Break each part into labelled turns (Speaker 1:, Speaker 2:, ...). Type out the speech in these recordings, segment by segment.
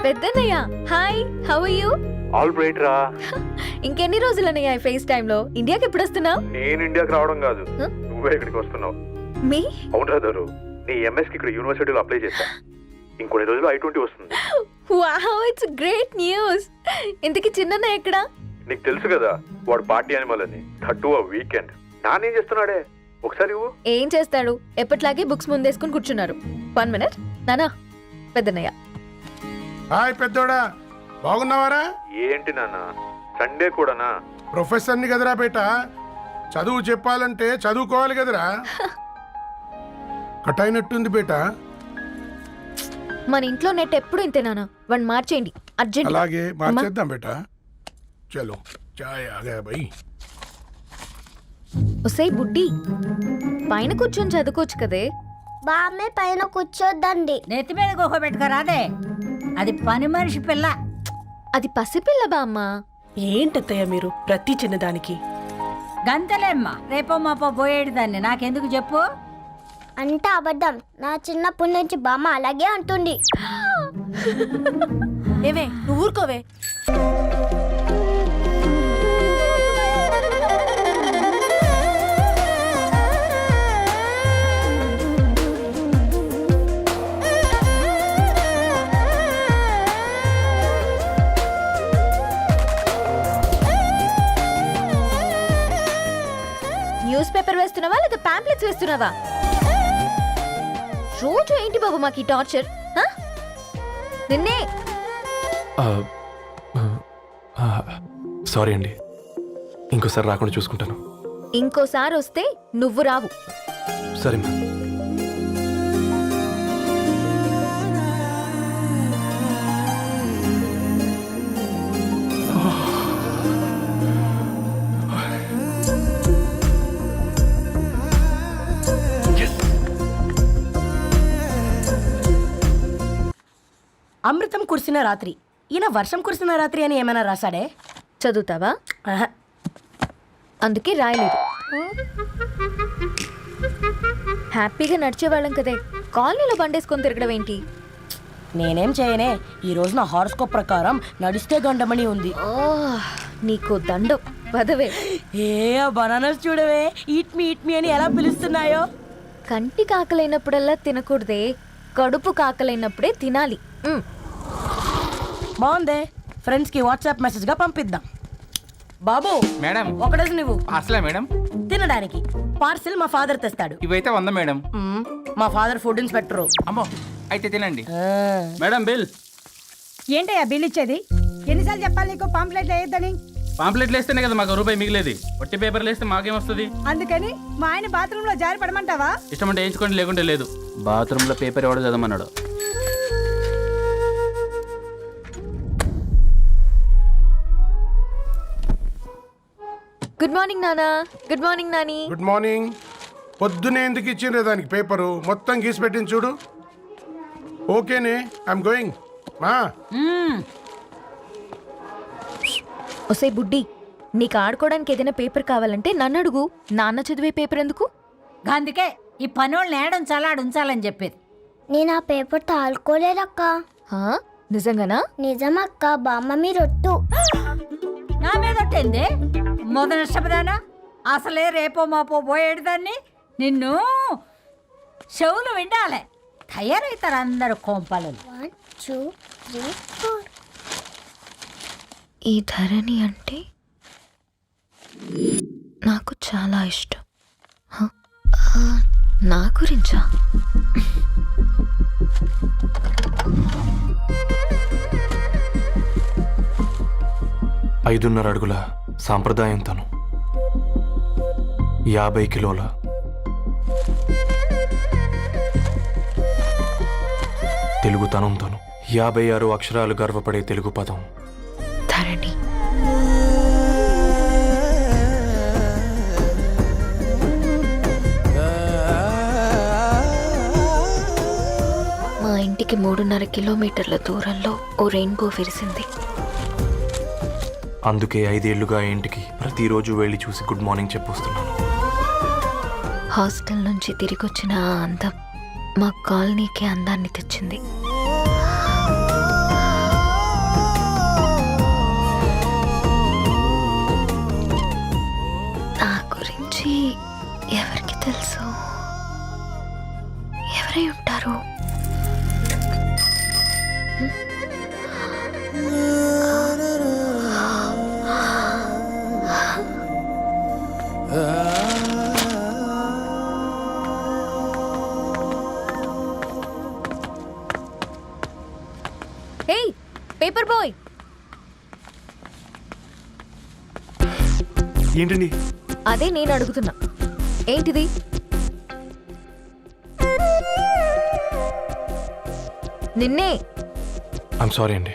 Speaker 1: Peddannayya hi, how are you?
Speaker 2: All right రా.
Speaker 1: ఇంకెన్ని రోజులన్నయ్య face time లో? ఇండియాకి ఎప్పుడు వస్తున్నావు?
Speaker 2: నేను ఇండియాకి రావడం కాదు, నువ్వే ఇక్కడికి వస్తున్నావు.
Speaker 1: మీ
Speaker 2: అవునరా దరు, నీ ఎంఎస్ కి ఇక్కడ యూనివర్సిటీలో అప్లై చేశా. ఇంకొన్ని రోజులు I-20 వస్తుంది.
Speaker 1: Wow, it's great news. ఇంతకి చిన్నన్నయ్య ఎక్కడ?
Speaker 2: నీకు తెలుసు కదా వాడు పార్టీ అనిమల్ అని, థర్టూ ఆ వీకెండ్. నానేం చేస్తున్నాడే ఒకసారి ఇవ్వు.
Speaker 1: ఏం చేస్తాడు, ఎప్పటిలాగే బుక్స్ ముందేసుకుని కూర్చున్నారు. 1 minute నానా. పెద్దన్నయ్య
Speaker 3: హాయ్ పెద్దోడా, బాగున్నావారా?
Speaker 2: ఏంటి నాన్న సండే కూడానా?
Speaker 3: ప్రొఫెసర్ని కదరా బేట, చదువు చెప్పాలంటే చదువుకోవాలి కదరా. కట్ అయినట్టుంది బేట.
Speaker 1: మన ఇంట్లో నెట్ ఎప్పుడు ఇంతేనానా, వన్ మార్చేయండి అర్జెంట్.
Speaker 3: అలాగే మార్చేద్దాం బేట. చలో చాయ్ ఆగా భయ్.
Speaker 1: ఒసే బుడ్డి, పైన కూర్చొని చదువుకోవచ్చు కదే.
Speaker 4: బామ్మే పైన కూర్చోద్దండి.
Speaker 5: నెత్తి మీద గుహ పెట్టుకోరాదే, అది పని మనిషి పిల్ల.
Speaker 1: అది పసిపిల్ల బామ్మ.
Speaker 6: ఏంటత్తయ్య మీరు ప్రతి చిన్నదానికి?
Speaker 5: గంతలేమ్మా, రేపో మాపో పోయేడు దాన్ని నాకెందుకు చెప్పు.
Speaker 4: అంటే అబద్ధం, నా చిన్నప్పటి నుంచి బామ్మ అలాగే అంటుంది.
Speaker 6: ఏవే నువ్వు ఊరుకోవే.
Speaker 1: న్యూస్ పేపర్ వేస్తున్నావా లేదా పాంప్లెట్స్ వేస్తున్నావా? రోజు ఏంటి బాబు మాకు ఈ టార్చర్? నిన్నే
Speaker 7: సారీ అండి, ఇంకోసారి రాకుండా చూసుకుంటాను.
Speaker 1: ఇంకోసారి వస్తే నువ్వు రావు.
Speaker 7: సరే మ్యామ్.
Speaker 6: అమృతం కురిసిన రాత్రి, ఈయన వర్షం కురిసిన రాత్రి అని ఏమైనా రాశాడే?
Speaker 1: చదువుతావా?
Speaker 6: ఆహా.
Speaker 1: అందుకే రాయలేదు. హ్యాపీగా నడిచేవాళ్ళం కదే, కాలనీలో బండేసుకొని తిరగడం ఏంటి?
Speaker 6: నేనేం చేయనే, ఈ రోజు నా హారోస్కోప్ ప్రకారం నడిస్తే గండమణి ఉంది.
Speaker 1: ఓ నీకు దండం పదవే.
Speaker 6: ఏ బనానాస్ చూడవే, ఈట్ మీ అని ఎలా పిలుస్తున్నాయో.
Speaker 1: కంటి కాకలైనప్పుడల్లా తినకూడదే, కడుపు కాకలైనప్పుడే తినాలి.
Speaker 6: బాగుందే, ఫ్రెండ్స్ కి వాట్సాప్ మెసేజ్ గా పంపిద్దాం. బాబు
Speaker 8: మేడం,
Speaker 6: ఒకటేసి నువ్వు
Speaker 8: అసలే మేడం
Speaker 6: తినడానికి పార్సిల్ మా ఫాదర్ తెస్తాడు.
Speaker 8: ఇవైతే 100 మేడం.
Speaker 6: మా ఫాదర్ ఫుడ్ ఇన్స్పెక్టర్.
Speaker 8: అమ్మో, అయితే తినండి మేడం. బిల్
Speaker 5: ఏంటయ్యా బిల్ ఇచ్చేది? ఎన్నిసార్లు చెప్పాలి నీకు పాంప్లెట్ వేయొద్దని?
Speaker 8: పాంప్లెట్లు వేస్తేనే కదా మాకు రూపాయి మిగిలేది. ఒట్టి పేపర్లు వేస్తే మాకేమొస్తుంది?
Speaker 5: అందుకని మా ఆయన బాత్రూమ్ లో జారి పడమంటావా?
Speaker 8: ఇష్టమంటే వేయించుకోండి, లేకుంటే లేదు. బాత్రూమ్ లో పేపర్ ఎవడో చదవమన్నాడు.
Speaker 1: గుడ్ మార్నింగ్ నానా. Good morning Nani.
Speaker 3: Good morning. పొద్దునే ఎందుకు ఇచ్చిండ్రే దానికి పేపరు? మొత్తం గీసి పెట్టింది చూడు. ఓకేనే, ఐఎమ్ గోయింగ్. మా
Speaker 1: ఒసే బుడ్డి, నీకు ఆడుకోవడానికి ఏదైనా పేపర్ కావాలంటే నన్ను అడుగు. నాన్న చదివే పేపర్ ఎందుకు?
Speaker 5: అందుకే ఈ పనోళ్ళని ఏడంచాలా ఉంచాలని చెప్పేది.
Speaker 4: నేను ఆ పేపర్ తాలుకోలేదక్క.
Speaker 1: హా? నిజంగానా?
Speaker 4: నిజమక్క, బామ్మ మీరొట్టు.
Speaker 5: నా మీద ఒట్టేంది మొదటి నష్టపదానా? అసలే రేపో మాపో పోయేడు దాన్ని. నిన్ను చెవులు విండాలే, తయారవుతారు అందరు కోంపాలు.
Speaker 4: 1 2 3 4.
Speaker 1: ఈ ధరణి అంటే నాకు చాలా ఇష్టం. హ? నా గురించా?
Speaker 7: ఐదున్నర అడుగుల సాంప్రదాయం తను, 50 కిలోల తెలుగుతనం తను, 56 అక్షరాలు గర్వపడే తెలుగు పదం
Speaker 1: ధరణి. మా ఇంటికి 3.5 కిలోమీటర్ల దూరంలో ఓ రెయిన్బో విరిసింది.
Speaker 7: అందుకే 5 ఏళ్లుగా ఇంటికి ప్రతిరోజు వెళ్ళి చూసి గుడ్ మార్నింగ్ చెప్పొస్తున్నాను.
Speaker 1: హాస్టల్ నుంచి తిరిగొచ్చిన ఆ అందం మా కాలనీకి అందాన్ని తెచ్చింది. హే పేపర్ బాయ్,
Speaker 7: ఏంటండి?
Speaker 1: అదే నేను అడుగుతున్నా, ఏంటిది? నిన్నే.
Speaker 7: ఐమ్ సారీ అండి.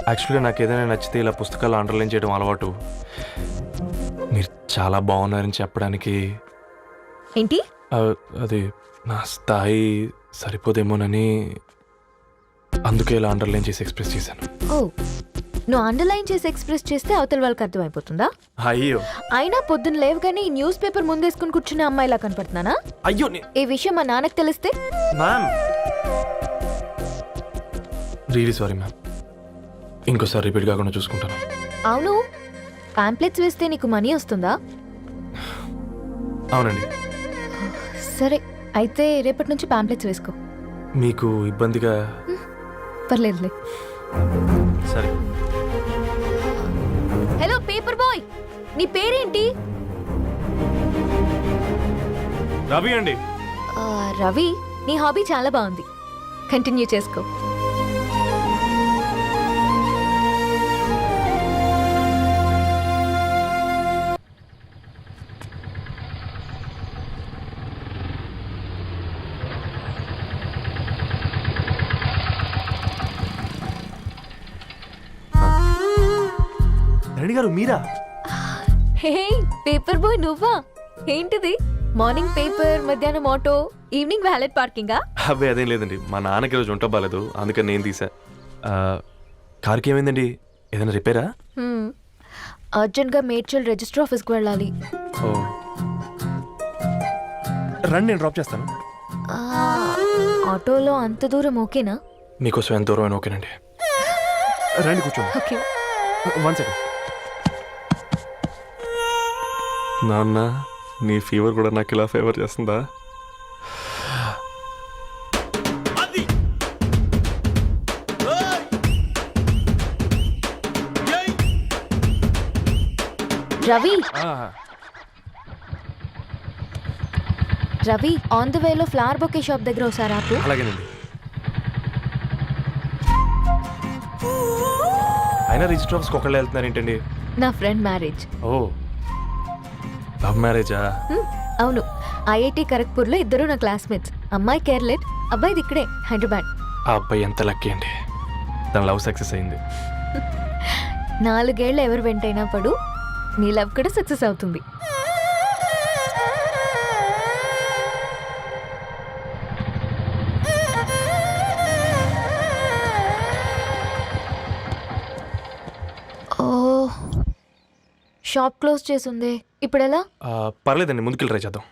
Speaker 7: యాక్చువల్గా నాకు ఏదైనా నచ్చితే ఇలా పుస్తకాలు అండర్లైన్ చేయడం అలవాటు. మీరు చాలా బాగున్నారని చెప్పడానికి
Speaker 1: ఏంటి?
Speaker 7: అది నా స్థాయి సరిపోదేమోనని అందుకే ఇలా అండర్లైన్ చేసి ఎక్స్ప్రెస్ చేశాను.
Speaker 1: ఓ, నువ్వు అండర్లైన్ చేసి ఎక్స్ప్రెస్ చేస్తే అవతల వాళ్ళకి అర్థమైపోతుందా?
Speaker 7: అయ్యో
Speaker 1: అయినా పొద్దున్న లేవగానే ఈ న్యూస్ పేపర్ ముందేసుకుని కూర్చున్న అమ్మాయిలా కనపడుతున్నానా?
Speaker 7: అయ్యో
Speaker 1: ఈ విషయం మా నాన్నకు తెలిస్తే?
Speaker 7: Ma'am, really sorry ma'am. ఇంకోసారి రిపీట్ కాకుండా చూసుకుంటాను.
Speaker 1: అవును, పాంప్లెట్స్ వేస్తే నీకు మనీ వస్తుందా?
Speaker 7: అవునండి.
Speaker 1: సరే, అయితే రేపటి నుంచి పాంప్లెట్స్ వేసుకో.
Speaker 7: మీకు ఇబ్బందిగా?
Speaker 1: పర్లేదులే.
Speaker 7: సరే.
Speaker 1: హలో పేపర్ బాయ్, నీ పేరేంటి?
Speaker 7: రవి అండి.
Speaker 1: రవి, నీ హాబీ చాలా బాగుంది, కంటిన్యూ చేసుకో.
Speaker 7: రెడ్డి గారు మీరా?
Speaker 1: హే పేపర్ బాయ్, నువ్వా? ఏంటిది? మార్నింగ్ పేపర్, మధ్యాహ్నం ఆటో, ఈవినింగ్ వ్యాలెట్ పార్కింగా?
Speaker 7: అబ్బాయి అదేం లేదండి, మా నాన్నకి రోజు ఉంట బాగాలేదు, అందుకని నేను తీసా. కార్కి ఏమైందండి? ఏదైనా రిపేరా?
Speaker 1: అర్జెంట్గా మేడ్చల్ రిజిస్టర్ ఆఫీస్కి వెళ్ళాలి.
Speaker 7: ఓ, రండి నేను డ్రాప్ చేస్తాను.
Speaker 1: ఆ, ఆటోలో అంత దూరం ఓకేనా?
Speaker 7: మీకోసం ఎంత దూరం అయినా ఓకేనండి. రండి కూర్చోండి.
Speaker 1: ఓకే.
Speaker 7: 1 సెకండ్. నాన్న, నీ ఫీవర్ కూడా నాకు ఇలా ఫేవర్ చేస్తుందా?
Speaker 1: రవి, రవి, ఆన్ ద వేలో ఫ్లవర్ బొకే షాప్ దగ్గర ఒకసారి ఆపు.
Speaker 7: అలాగేనండి. అయినా రిజిస్టర్ ఆఫీస్కి ఒకళ్ళు వెళ్తున్నారు ఏంటండి?
Speaker 1: నా ఫ్రెండ్ మ్యారేజ్.
Speaker 7: ఓ, లవ్ మ్యారేజా?
Speaker 1: అవును, ఐఐటి ఖరగ్పూర్లో ఇద్దరు నా క్లాస్మేట్స్. అమ్మాయి కేర్లెట్, అబ్బాయిది ఇక్కడే హైదరాబాద్.
Speaker 7: ఆ అబ్బాయి ఎంత లక్కీ అండి, తన లవ్ సక్సెస్ అయింది.
Speaker 1: 4 ఏళ్ళు ఎవరు వెంటైనా పడు, నీ లవ్ కూడా సక్సెస్ అవుతుంది. ఓ, షాప్ క్లోజ్ చేసింది, ఇప్పుడు ఎలా?
Speaker 7: పర్లేదండి, ముందుకెళ్ళి ట్రై చేద్దాం.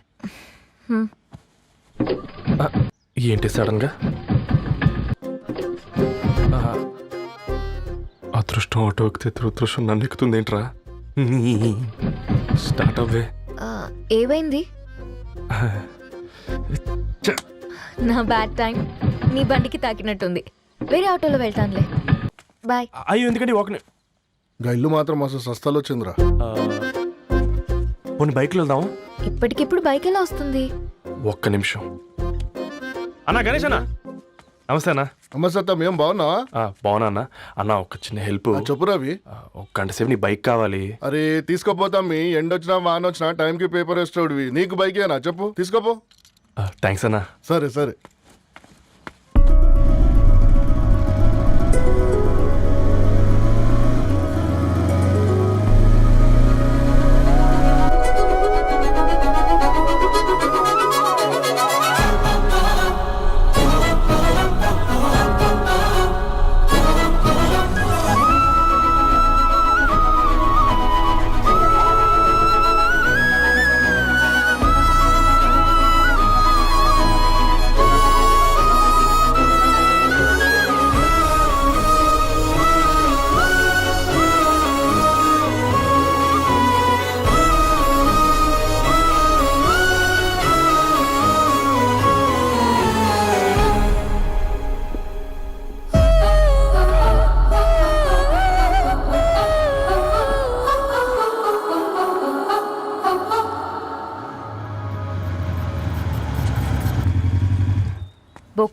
Speaker 7: ఏంటి సడన్గా? అదృష్టం ఆటో ఎక్కితే దురదృష్టం నన్ను ఎక్కుతుంది ఏంట్రా? స్టార్ట్ అవ్వే.
Speaker 1: ఏమైంది? నా బ్యాడ్ టైం నీ బండికి తాకినట్టుంది. వేరే ఆటోలో వెళ్తానులే, బాయ్.
Speaker 7: అయ్యో ఎందుకండి ఒక
Speaker 3: గా ఇల్లు మాత్రం అసలు సస్తాలో వచ్చిందిరా.
Speaker 7: పోనీ బైక్లో వెళ్దాం.
Speaker 1: ఇప్పటికిప్పుడు బైక్ ఎలా వస్తుంది?
Speaker 7: ఒక్క నిమిషం. అన్నా గణేష్ అన్న, నమస్తే అన్న.
Speaker 3: నమస్తే, ఏం బాగున్నావా?
Speaker 7: బాగున్నా అన్న. అన్న ఒక చిన్న హెల్ప్.
Speaker 3: చెప్పు రవి.
Speaker 7: ఒక గంట సేపు నీ బైక్ కావాలి.
Speaker 3: అరే తీసుకోపోతాం, మీ ఎండొచ్చినా వాన వచ్చినా టైంకి పేపర్ వేస్తాడువి. నీకు బైకేనా చెప్పు, తీసుకోపో.
Speaker 7: థ్యాంక్స్ అన్న.
Speaker 3: సరే సరే.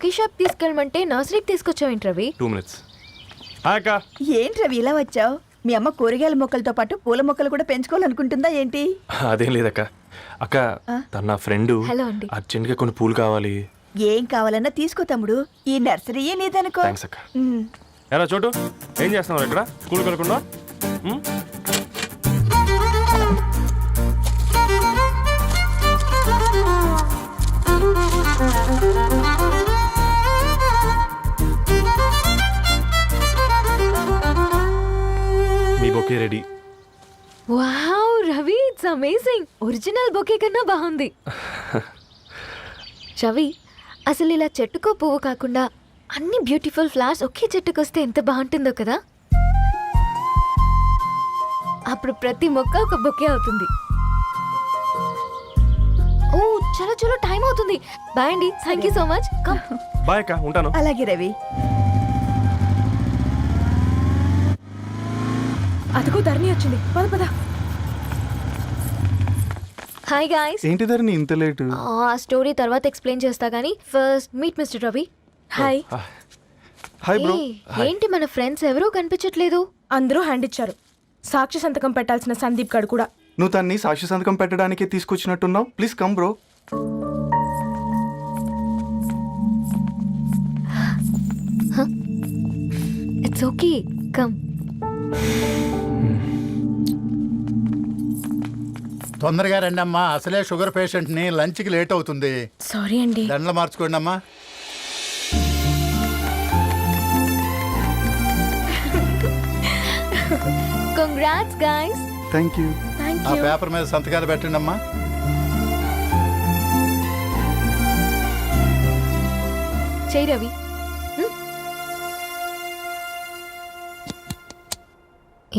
Speaker 1: బొకే షాప్ తీసుకెళ్ళమంటే నర్సరీకి తీసుకొచ్చావేంటి రవి?
Speaker 7: 2 minutes. హాయ్ అక్క.
Speaker 9: ఏంటి రవి ఇలా వచ్చావు? మీ అమ్మ కూరగాయల మొక్కలతో పాటు పూల మొక్కలు కూడా పెంచుకోవాలనుకుంటుందా ఏంటి?
Speaker 7: అదేం లేదక్క. అక్క తన నా ఫ్రెండ్
Speaker 1: హలో అండి.
Speaker 7: అర్జెంట్గా కొన్ని పూలు కావాలి.
Speaker 9: ఏం కావాలన్నా తీసుకో తమ్ముడు, ఈ నర్సరీయే నీదనుకో.
Speaker 7: థ్యాంక్స్ అక్క. ఎలా చోటు ఏం చేస్తున్నావు ఇక్కడ? స్కూల్కి వెళ్ళకుండా? మీ bouquet ready.
Speaker 1: Wow Ravi, it's amazing. Original bouquet కన్నా బాగుంది. రవి, అసలు ఇలా చెట్టుకో పువ్వు కాకుండా అన్ని బ్యూటిఫుల్ ఫ్లవర్స్ ఒకే చెట్టుకు వస్తే ఎంత బాగుంటుందో కదా. అప్పుడు ప్రతి మొక్క ఒక బొకే అవుతుంది. ఓ చలో చలో, టైం అవుతుంది. బాయ్ అండి, thank you so much. Come.
Speaker 7: Bye అక్క, ఉంటాను.
Speaker 9: అలాగే రవి.
Speaker 5: అదిగో ధరణి వచ్చింది, పద పద.
Speaker 1: Hi guys.
Speaker 7: ఏంటి ధరణి ఇంత లేటు?
Speaker 1: ఆ స్టోరీ తర్వాత ఎక్స్ప్లెయిన్ చేస్తా గానీ first meet mister Ravi. Hi.
Speaker 7: Hi bro.
Speaker 1: ఏంటి మన ఫ్రెండ్స్ ఎవరూ కనిపించట్లేదు?
Speaker 5: అందరూ హ్యాండ్ ఇచ్చారు. సాక్షి సంతకం పెట్టాల్సిన సందీప్ గడు కూడా.
Speaker 10: నువ్వు తన్ని సాక్షి సంతకం పెట్టడానికే తీసుకొచ్చినట్టున్నావు. Please come bro.
Speaker 1: It's okay, come.
Speaker 11: తొందరగా రండి అమ్మా, అసలే షుగర్ పేషెంట్ని, లంచ్కి లేట్ అవుతుంది.
Speaker 5: సారీ అండి.
Speaker 11: దండలు మార్చుకోండి అమ్మా.
Speaker 1: Congrats guys.
Speaker 10: Thank you.
Speaker 11: ఆ పేపర్ మీద సంతకాలు పెట్టండి అమ్మా.
Speaker 1: చెయ్ రవి.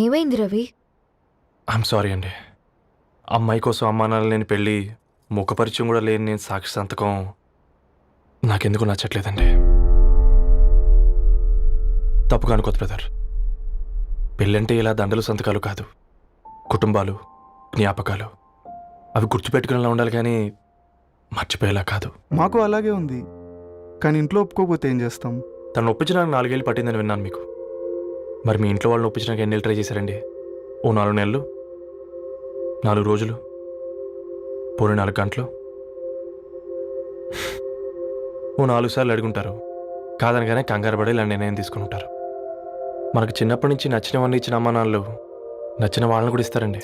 Speaker 1: ఏమైంది రవి?
Speaker 7: ఐఎమ్ సారీ అండి. అమ్మాయి కోసం అమ్మా నాన్న లేని పెళ్ళి, ముఖపరిచయం కూడా లేని నేను సాక్షి సంతకం నాకెందుకు నచ్చట్లేదండి. తప్పుగా అనుకోదు బ్రదర్. పెళ్ళంటే ఇలా దండలు సంతకాలు కాదు, కుటుంబాలు, జ్ఞాపకాలు. అవి గుర్తుపెట్టుకునేలా ఉండాలి కానీ మర్చిపోయేలా కాదు.
Speaker 10: మాకు అలాగే ఉంది, కానీ ఇంట్లో ఒప్పుకోకపోతే ఏం చేస్తాం?
Speaker 7: తను ఒప్పించడానికి 4 ఏళ్ళు పట్టిందని విన్నాను మీకు. మరి మీ ఇంట్లో వాళ్ళని ఒప్పించడానికి ఎన్ని ఏళ్ళు ట్రై చేశారండి? ఓ 4 నెలలు, 4 రోజులు, పోనీ 4 గంటలు, ఓ 4 సార్లు అడుగుంటారు. కాదనగానే కంగారు పడి ఇలా నిర్ణయం తీసుకుని ఉంటారు. మనకు చిన్నప్పటి నుంచి నచ్చినవన్నీ ఇచ్చిన అమ్మ నాన్నలు నచ్చిన వాళ్ళని కూడా ఇస్తారండి.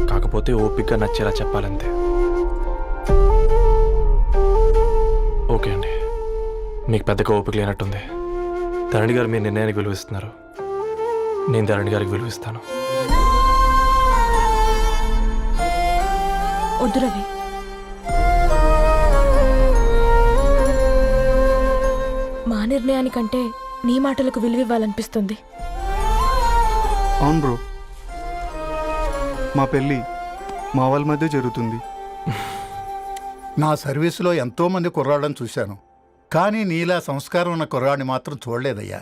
Speaker 7: కాకపోతే ఓపికగా నచ్చేలా చెప్పాలంతే. ఓకే అండి, మీకు పెద్దగా ఓపిక లేనట్టుంది. ధరణి గారు మీ నిర్ణయానికి విలువిస్తున్నారు, నేను ధరణి గారికి విలువిస్తాను.
Speaker 5: వద్దు రవి. మా నిర్ణయానికంటే నీ మాటలకు విలువివ్వాలనిపిస్తుంది.
Speaker 10: అవును బ్రో, మా పెళ్ళి మా వాళ్ళ మధ్య జరుగుతుంది.
Speaker 11: నా సర్వీసులో ఎంతోమంది కుర్రాళ్ళని చూశాను, కానీ నీలా సంస్కారం ఉన్న కుర్రాడిని మాత్రం చూడలేదయ్యా.